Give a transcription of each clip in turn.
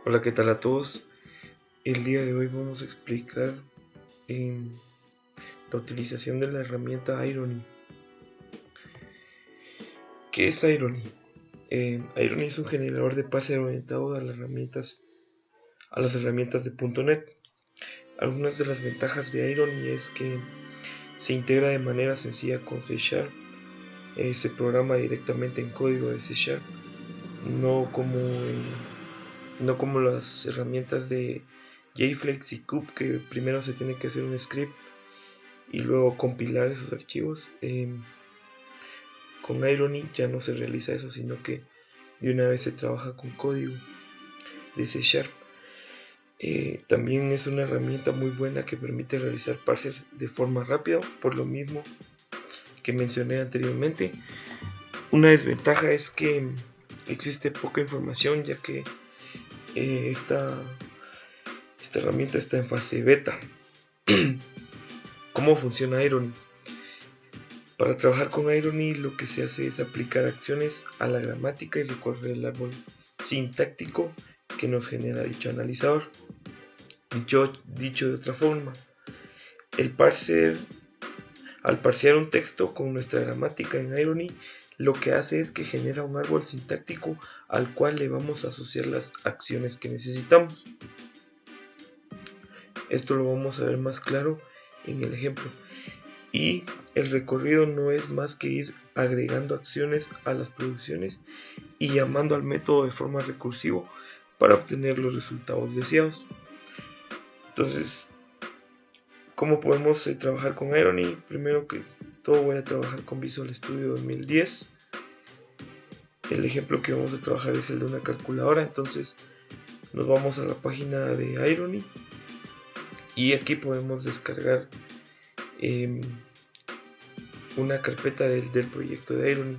Hola, ¿qué tal a todos? El día de hoy vamos a explicar la utilización de la herramienta Irony. ¿Qué es Irony? Irony es un generador de parser orientado a las herramientas de .NET. Algunas de las ventajas de Irony es que se integra de manera sencilla con C#, se programa directamente en código de C#, no como las herramientas de JFlex y Cube, que primero se tiene que hacer un script y luego compilar esos archivos. Con Irony ya no se realiza eso, sino que de una vez se trabaja con código de C#. También es una herramienta muy buena que permite realizar parser de forma rápida, por lo mismo que mencioné anteriormente. Una desventaja es que existe poca información, ya que esta herramienta está en fase beta. ¿Cómo funciona Irony? Para trabajar con Irony lo que se hace es aplicar acciones a la gramática y recorrer el árbol sintáctico que nos genera dicho analizador. Dicho de otra forma, al parsear un texto con nuestra gramática en Irony, lo que hace es que genera un árbol sintáctico al cual le vamos a asociar las acciones que necesitamos. Esto lo vamos a ver más claro en el ejemplo. Y el recorrido no es más que ir agregando acciones a las producciones y llamando al método de forma recursiva para obtener los resultados deseados. Entonces, ¿cómo podemos trabajar con Irony? Primero que todo voy a trabajar con Visual Studio 2010. El ejemplo que vamos a trabajar es el de una calculadora. Entonces nos vamos a la página de Irony y aquí podemos descargar una carpeta del proyecto de Irony.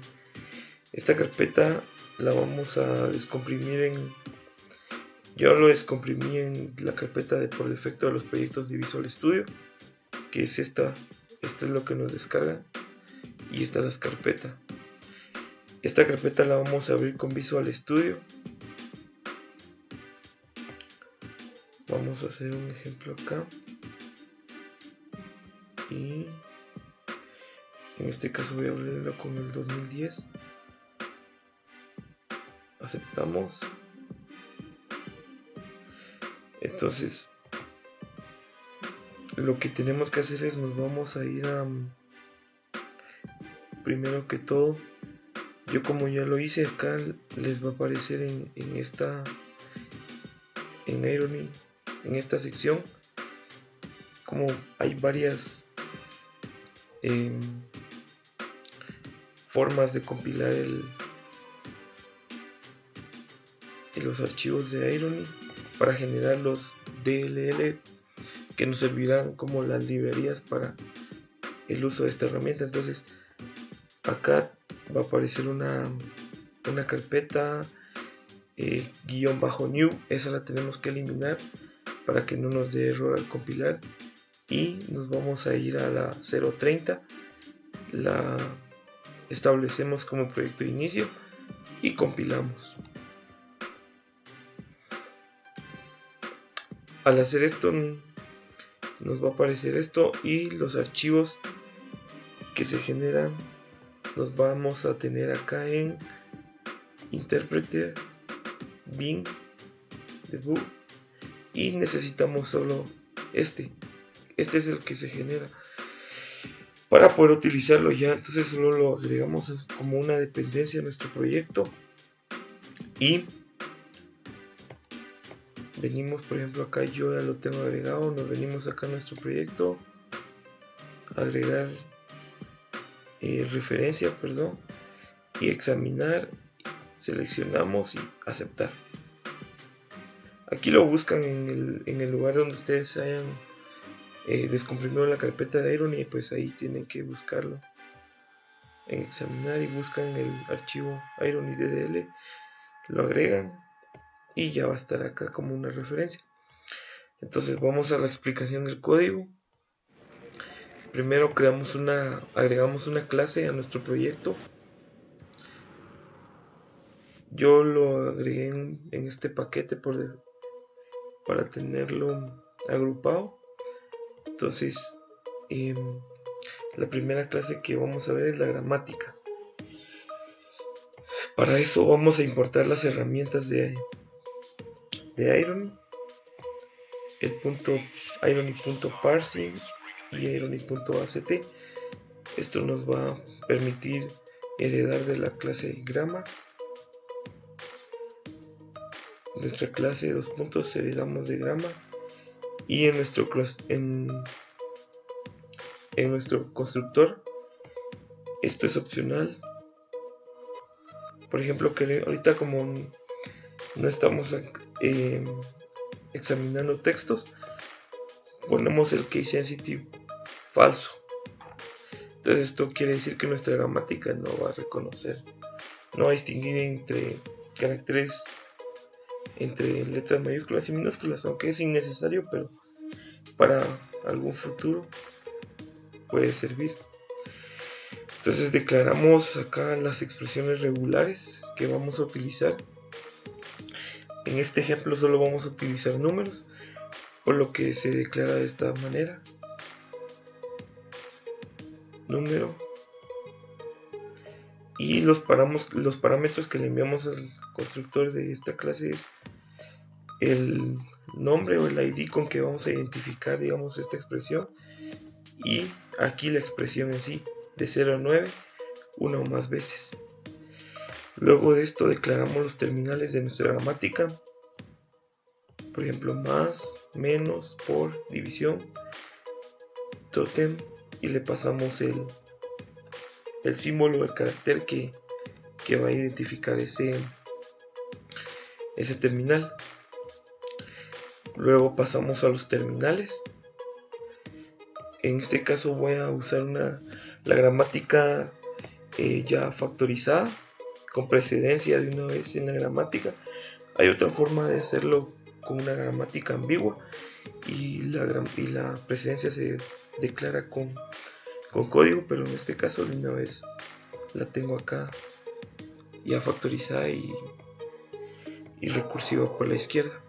Esta carpeta la vamos a descomprimir yo lo descomprimí en la carpeta de por defecto de los proyectos de Visual Studio, que es esta es lo que nos descarga, y esta es la carpeta. Esta carpeta la vamos a abrir con Visual Studio. Vamos a hacer un ejemplo acá, y en este caso voy a abrirlo con el 2010. Aceptamos. Entonces lo que tenemos que hacer es nos vamos a ir a primero que todo, yo como ya lo hice acá, les va a aparecer en Irony, en esta sección, como hay varias formas de compilar los archivos de Irony para generar los DLL que nos servirán como las librerías para el uso de esta herramienta. Entonces acá va a aparecer una carpeta --new, esa la tenemos que eliminar para que no nos dé error al compilar, y nos vamos a ir a la 030, la establecemos como proyecto de inicio y compilamos. Al hacer esto nos va a aparecer esto, y los archivos que se generan los vamos a tener acá en Interpreter, Bin, Debug, y necesitamos solo este es el que se genera para poder utilizarlo ya. Entonces solo lo agregamos como una dependencia a nuestro proyecto, y venimos, por ejemplo, acá yo ya lo tengo agregado, nos venimos acá a nuestro proyecto, agregar referencia, y examinar, seleccionamos y aceptar. Aquí lo buscan en el lugar donde ustedes hayan descomprimido la carpeta de Irony, y pues ahí tienen que buscarlo en examinar y buscan el archivo Irony DDL, lo agregan y ya va a estar acá como una referencia. Entonces vamos a la explicación del código. Primero agregamos una clase a nuestro proyecto. Yo lo agregué en este paquete por para tenerlo agrupado. Entonces la primera clase que vamos a ver es la gramática. Para eso vamos a importar las herramientas de Irony, el punto irony.parsing y irony.act. Esto nos va a permitir heredar de la clase grammar. Nuestra clase heredamos de grammar, y en nuestro constructor esto es opcional. Por ejemplo, que ahorita como no estamos examinando textos, ponemos el case sensitive falso. Entonces esto quiere decir que nuestra gramática no va a reconocer, no va a distinguir entre caracteres, entre letras mayúsculas y minúsculas, aunque es innecesario, pero para algún futuro puede servir. Entonces declaramos acá las expresiones regulares que vamos a utilizar. En este ejemplo solo vamos a utilizar números, por lo que se declara de esta manera: número, y los parámetros que le enviamos al constructor de esta clase es el nombre o el ID con que vamos a identificar, digamos, esta expresión, y aquí la expresión en sí, de 0 a 9, una o más veces. Luego de esto declaramos los terminales de nuestra gramática, por ejemplo, más, menos, por, división, tótem, y le pasamos el símbolo, el carácter que va a identificar ese terminal. Luego pasamos a los terminales. En este caso voy a usar la gramática ya factorizada, con precedencia de una vez en la gramática. Hay otra forma de hacerlo con una gramática ambigua, y la precedencia se declara con código, pero en este caso de una vez la tengo acá ya factorizada y recursiva por la izquierda.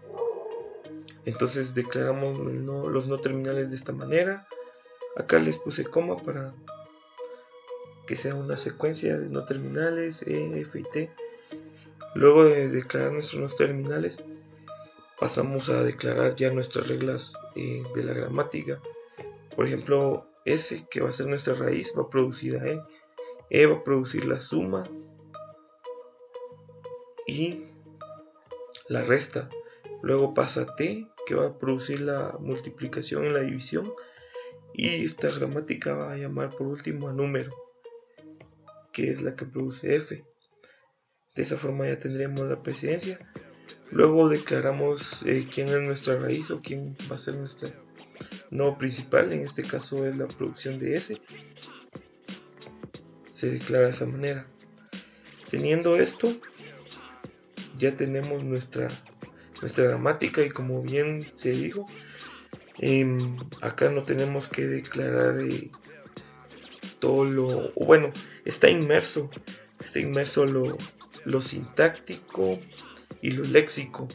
Entonces declaramos los no terminales de esta manera. Acá les puse coma para que sea una secuencia de no terminales, E, F y T. Luego de declarar nuestros no terminales, pasamos a declarar ya nuestras reglas de la gramática. Por ejemplo, S, que va a ser nuestra raíz, va a producir a E va a producir la suma y la resta. Luego pasa a T, que va a producir la multiplicación y la división, y esta gramática va a llamar por último a número, que es la que produce F. De esa forma ya tendremos la precedencia. Luego declaramos quién es nuestra raíz o quién va a ser nuestra nodo principal. En este caso es la producción de S. Se declara de esa manera. Teniendo esto, ya tenemos nuestra gramática, y como bien se dijo, acá no tenemos que declarar todo bueno, está inmerso lo sintáctico y lo léxico,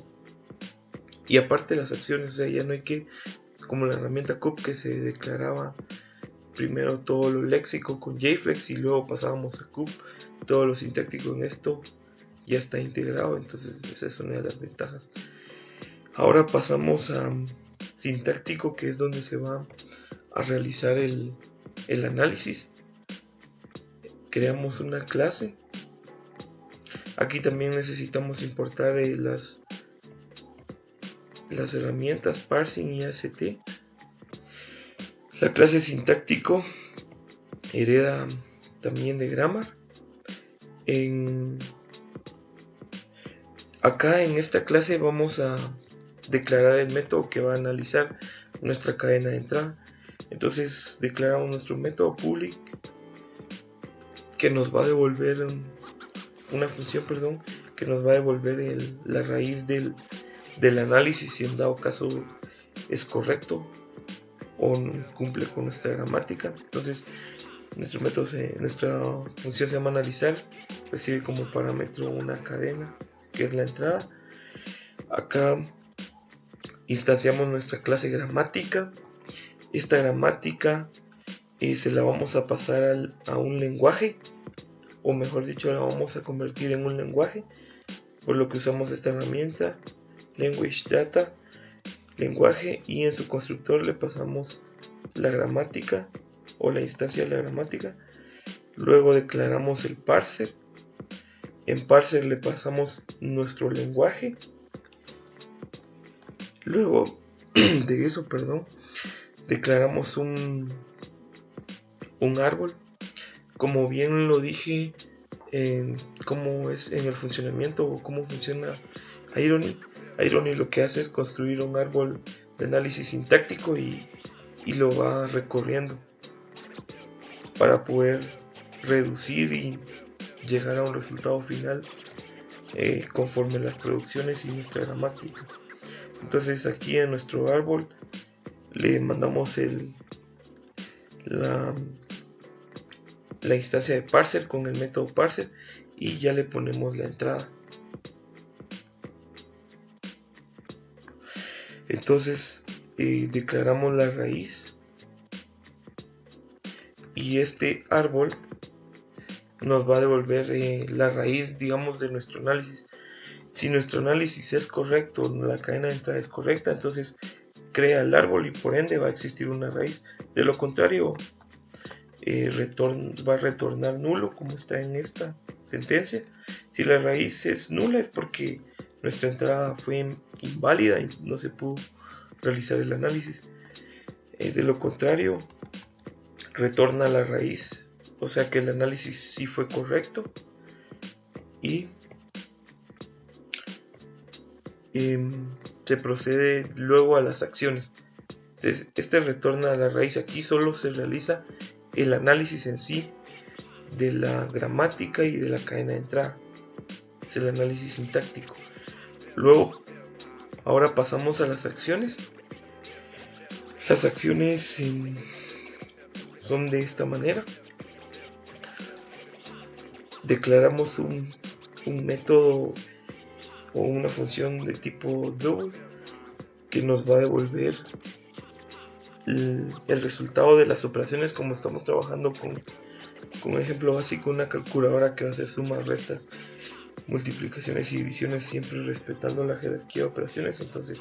y aparte las acciones. O sea, ya no hay que, como la herramienta CUP, que se declaraba primero todo lo léxico con JFlex y luego pasábamos a CUP, todo lo sintáctico. En esto ya está integrado, entonces esa es una de las ventajas. Ahora pasamos a sintáctico, que es donde se va a realizar el análisis. Creamos una clase. Aquí también necesitamos importar las herramientas parsing y ACT. La clase sintáctico hereda también de grammar. Acá en esta clase vamos a declarar el método que va a analizar nuestra cadena de entrada. Entonces declaramos nuestro método public, que nos va a devolver una función, que nos va a devolver la raíz del análisis, si en dado caso es correcto o cumple con nuestra gramática. Entonces nuestra función se llama analizar, recibe como parámetro una cadena, que es la entrada. Acá instanciamos nuestra clase gramática. Esta gramática se la vamos a pasar a un lenguaje, o mejor dicho, la vamos a convertir en un lenguaje, por lo que usamos esta herramienta language data, lenguaje, y en su constructor le pasamos la gramática o la instancia de la gramática. Luego declaramos el parser. En parser le pasamos nuestro lenguaje. Luego de eso, declaramos un árbol. Como bien lo dije, cómo es en el funcionamiento o cómo funciona Irony. Irony lo que hace es construir un árbol de análisis sintáctico y lo va recorriendo para poder reducir y llegar a un resultado final conforme las producciones y nuestra gramática. Entonces aquí en nuestro árbol le mandamos la instancia de parser con el método parser y ya le ponemos la entrada. Entonces declaramos la raíz y este árbol nos va a devolver la raíz, digamos, de nuestro análisis. Si nuestro análisis es correcto, la cadena de entrada es correcta, entonces crea el árbol y por ende va a existir una raíz. De lo contrario, va a retornar nulo, como está en esta sentencia. Si la raíz es nula es porque nuestra entrada fue inválida y no se pudo realizar el análisis. De lo contrario, retorna la raíz, o sea que el análisis sí fue correcto, y se procede luego a las acciones. Entonces, este retorna a la raíz. Aquí solo se realiza el análisis en sí de la gramática y de la cadena de entrada. Es el análisis sintáctico. Luego, ahora pasamos a las acciones. Las acciones son de esta manera. Declaramos un método o una función de tipo double que nos va a devolver el resultado de las operaciones, como estamos trabajando con un ejemplo básico, una calculadora que va a hacer sumas, restas, multiplicaciones y divisiones, siempre respetando la jerarquía de operaciones. Entonces,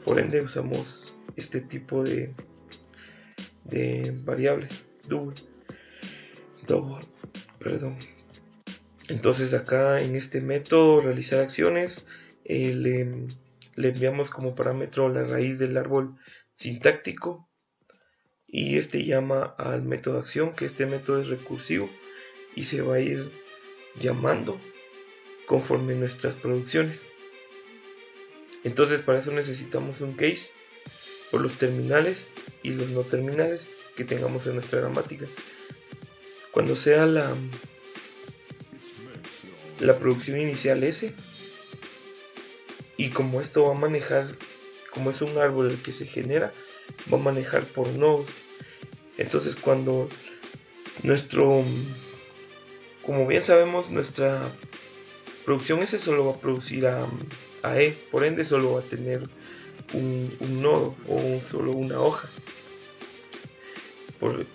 por ende, usamos este tipo de variables double. Entonces acá en este método realizar acciones, le enviamos como parámetro la raíz del árbol sintáctico y este llama al método acción, que este método es recursivo y se va a ir llamando conforme nuestras producciones. Entonces para eso necesitamos un case por los terminales y los no terminales que tengamos en nuestra gramática. Cuando sea la producción inicial S, y como esto va a manejar, como es un árbol el que se genera, va a manejar por nodos. Entonces cuando como bien sabemos, nuestra producción S solo va a producir a E, por ende solo va a tener un nodo o solo una hoja.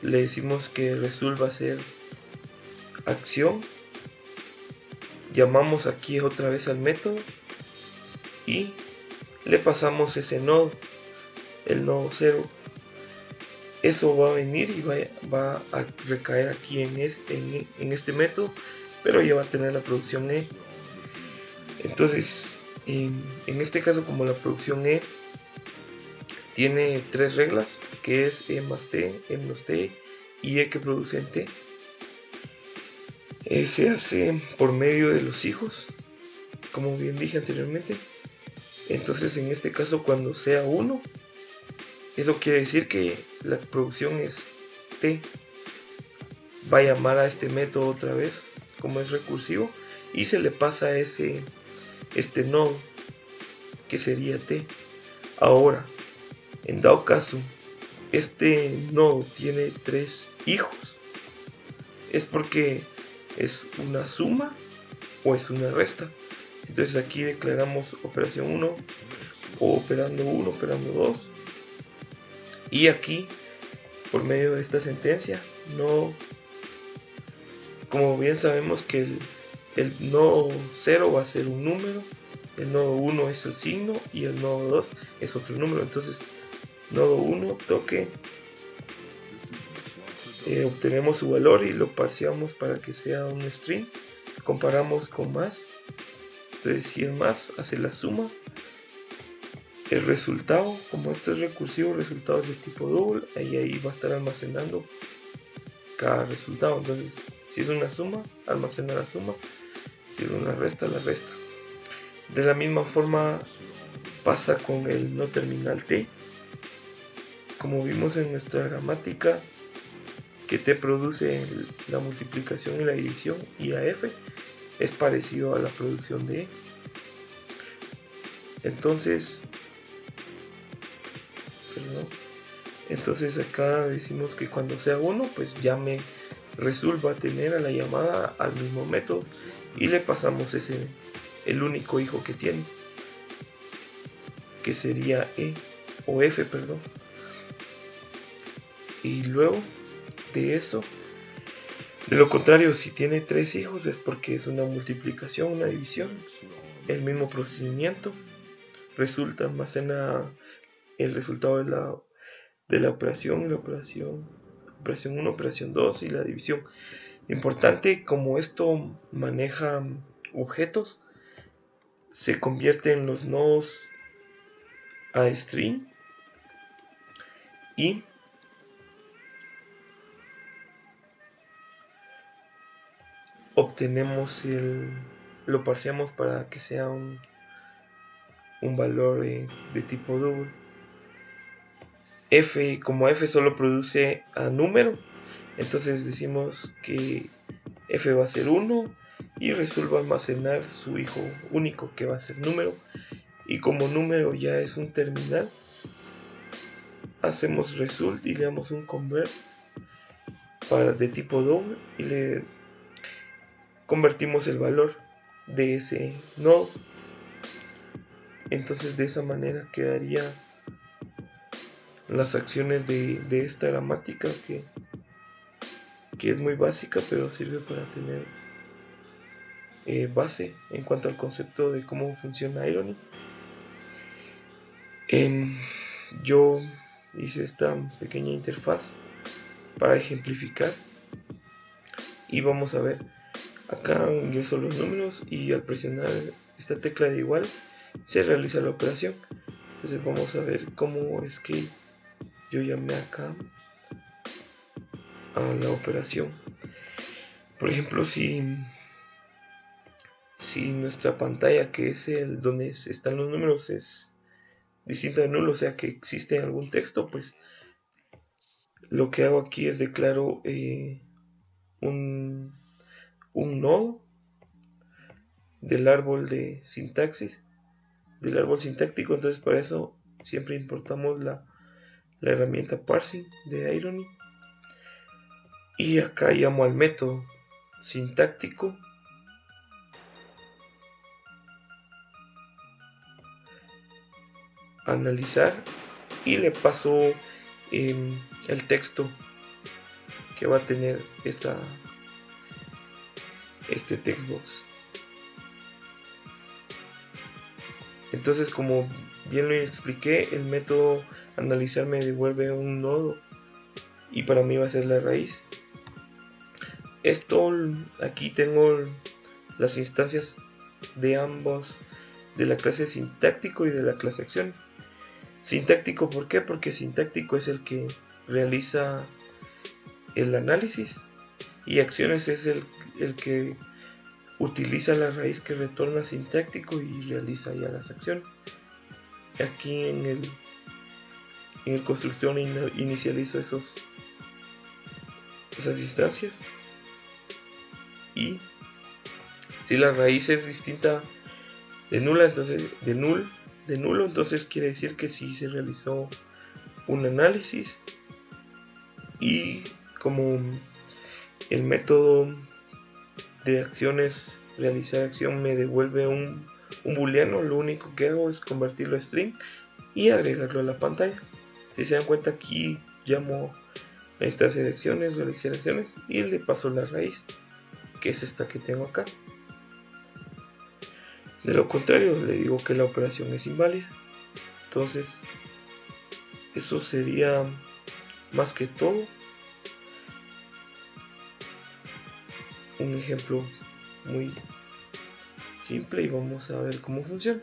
Le decimos que result va a ser acción, llamamos aquí otra vez al método y le pasamos ese nodo, el nodo 0. Eso va a venir y va a recaer aquí en este método, pero ya va a tener la producción E. Entonces en este caso, como la producción E tiene tres reglas, que es E más T, E menos T y E que produce en T, se hace por medio de los hijos, como bien dije anteriormente. Entonces en este caso, cuando sea 1, eso quiere decir que la producción es T. Va a llamar a este método otra vez, como es recursivo, y se le pasa este nodo, que sería T. Ahora, en dado caso este nodo tiene 3 hijos, es porque es una suma o es una resta. Entonces aquí declaramos operación 1, o operando 1, operando 2. Y aquí, por medio de esta sentencia, no, como bien sabemos que el nodo 0 va a ser un número, el nodo 1 es el signo y el nodo 2 es otro número. Entonces, nodo 1 toque, obtenemos su valor y lo parseamos para que sea un string, comparamos con más. Entonces, si el más hace la suma, el resultado, como esto es recursivo, resultado es de tipo double, ahí va a estar almacenando cada resultado. Entonces, si es una suma, almacena la suma, si es una resta, la resta. De la misma forma pasa con el no terminal t. Como vimos en nuestra gramática, que t produce la multiplicación y la división, y a f es parecido a la producción de e. Entonces acá decimos que cuando sea 1, pues ya me resuelva tener a la llamada al mismo método y le pasamos el único hijo que tiene, que sería e o f, perdón. Y luego de eso, de lo contrario, si tiene 3 hijos es porque es una multiplicación, una división, el mismo procedimiento, resulta, almacena el resultado de la operación 1, operación 2 y la división. Importante, como esto maneja objetos, se convierte en los nodos a string y obtenemos lo parseamos para que sea un valor de tipo double. F, como f solo produce a número, entonces decimos que f va a ser 1 y resuelve almacenar su hijo único, que va a ser número. Y como número ya es un terminal, hacemos result y le damos un convert de tipo double y le convertimos el valor de ese nodo. Entonces de esa manera quedaría las acciones de esta gramática que es muy básica, pero sirve para tener base en cuanto al concepto de cómo funciona Irony. Yo hice esta pequeña interfaz para ejemplificar y vamos a ver. Acá ingreso los números y al presionar esta tecla de igual se realiza la operación. Entonces vamos a ver cómo es que yo llamé acá a la operación. Por ejemplo, si nuestra pantalla, que es el donde están los números, es distinta de nulo, o sea que existe algún texto, pues lo que hago aquí es declaro un nodo del árbol de sintaxis, del árbol sintáctico. Entonces para eso siempre importamos la herramienta parsing de Irony y acá llamo al método sintáctico analizar y le paso el texto que va a tener este textbox. Entonces, como bien lo expliqué, el método analizar me devuelve un nodo y para mí va a ser la raíz. Esto, aquí tengo las instancias de ambos, de la clase sintáctico y de la clase acciones. Sintáctico, ¿por qué? Porque sintáctico es el que realiza el análisis y acciones es el que utiliza la raíz que retorna sintáctico y realiza ya las acciones. Aquí en el construcción inicializo esas instancias y si la raíz es distinta de nula, entonces de nulo, entonces quiere decir que sí se realizó un análisis. Y como el método de acciones realizar acción me devuelve un un booleano, lo único que hago es convertirlo a string y agregarlo a la pantalla. Si se dan cuenta, aquí llamo a estas selecciones o selecciones y le paso la raíz, que es esta que tengo acá. De lo contrario, le digo que la operación es inválida. Entonces, eso sería más que todo un ejemplo muy simple y vamos a ver cómo funciona.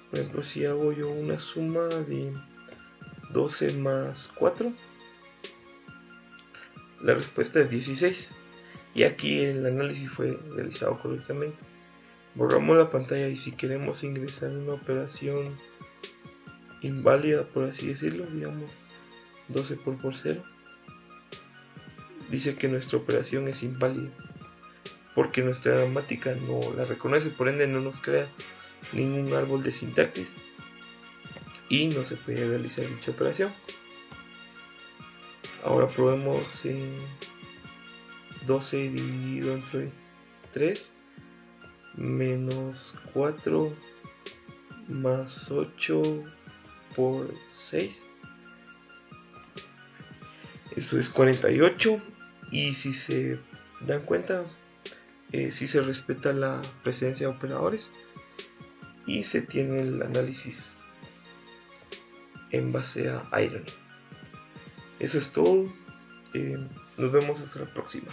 Por ejemplo, si hago yo una suma de 12 más 4, la respuesta es 16. Y aquí el análisis fue realizado correctamente. Borramos la pantalla y si queremos ingresar una operación inválida, por así decirlo, digamos 12 por 0, dice que nuestra operación es inválida porque nuestra gramática no la reconoce, por ende no nos crea ningún árbol de sintaxis y no se puede realizar dicha operación. Ahora probemos en 12 dividido entre 3 menos 4 más 8 por 6. Eso es 48 y si se dan cuenta, si se respeta la presencia de operadores y se tiene el análisis en base a Irony. Eso es todo. Nos vemos hasta la próxima.